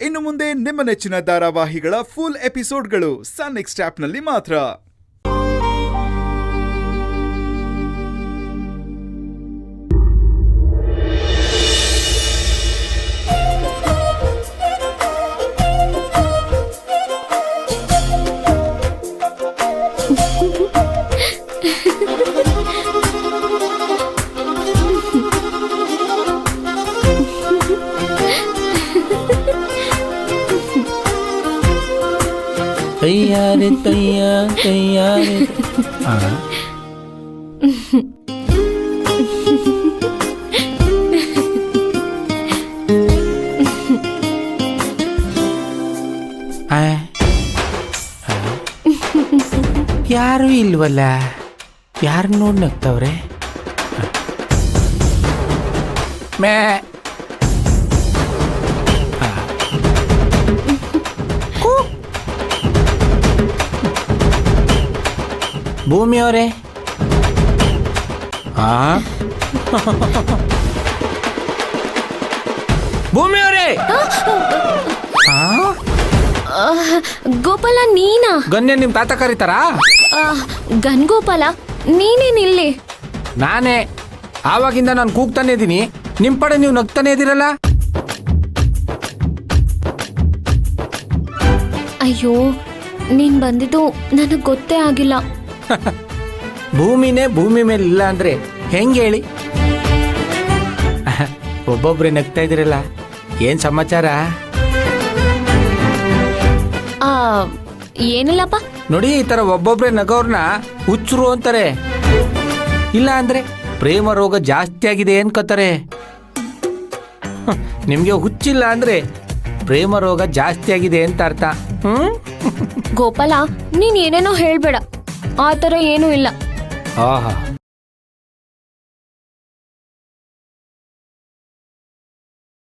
ಇನ್ನು ಮುಂದೆ ನಿಮ್ಮ ನೆಚ್ಚಿನ ಧಾರಾವಾಹಿಗಳ ಫುಲ್ ಎಪಿಸೋಡ್ಗಳು ಸನ್ ನೆಕ್ಸ್ಟ್ ಆಪ್ನಲ್ಲಿ ಮಾತ್ರ. ತಯ್ಯಾರೆ ತಯ್ಯಾರೆ ಯಾರು ಇಲ್ವಲ್ಲ, ಯಾರು ನೋಡಿ ನಗ್ತವ್ರೆ? ಮೇ ಭೂಮಿಯವರೇ, ಭೂಮಿಯವರೇ, ಗೋಪಾಲ ನೀನಾ? ಗನ್ಯ ನಿಮ್ ತಾತ ಕರೀತಾರಾ? ಗನ್ಗೋಪಾಲ ನೀನೇನಿಲ್ಲಿ? ನಾನೇ. ಆವಾಗಿಂದ ನಾನು ಕೂಗ್ತಾನೆ ಇದ್ದೀನಿ, ನಿಮ್ ಪಡೆ ನೀವು ನಗ್ತಾನೆ ಇದ್ದೀರಲ್ಲ. ಅಯ್ಯೋ, ನೀನ್ ಬಂದಿದ್ದು ನನಗ್ ಗೊತ್ತೇ ಆಗಿಲ್ಲ. ಭೂಮಿನೇ ಭೂಮಿ ಮೇಲೆ ಇಲ್ಲ ಅಂದ್ರೆ ಹೆಂಗೆ ಹೇಳಿ? ಒಬ್ಬೊಬ್ರೆ ನಗ್ತಾ ಇದ್ದೀರಲ್ಲ, ಏನ್ ಸಮಾಚಾರ? ಏನಿಲ್ಲಪ್ಪ. ನೋಡಿ, ಈ ತರ ಒಬ್ಬೊಬ್ರೆ ನಗೋರ್ನ ಹುಚ್ಚರು ಅಂತಾರೆ, ಇಲ್ಲ ಅಂದ್ರೆ ಪ್ರೇಮ ರೋಗ ಜಾಸ್ತಿ ಆಗಿದೆ ಅನ್ಕೋತಾರೆ. ನಿಮ್ಗೆ ಹುಚ್ಚಿಲ್ಲ ಅಂದ್ರೆ ಪ್ರೇಮ ರೋಗ ಜಾಸ್ತಿ ಆಗಿದೆ ಅಂತ ಅರ್ಥ. ಗೋಪಾಲ, ನೀನ್ ಏನೇನೋ ಹೇಳ್ಬೇಡ, ಆ ತರ ಏನೂ ಇಲ್ಲ. ಆಹಾ,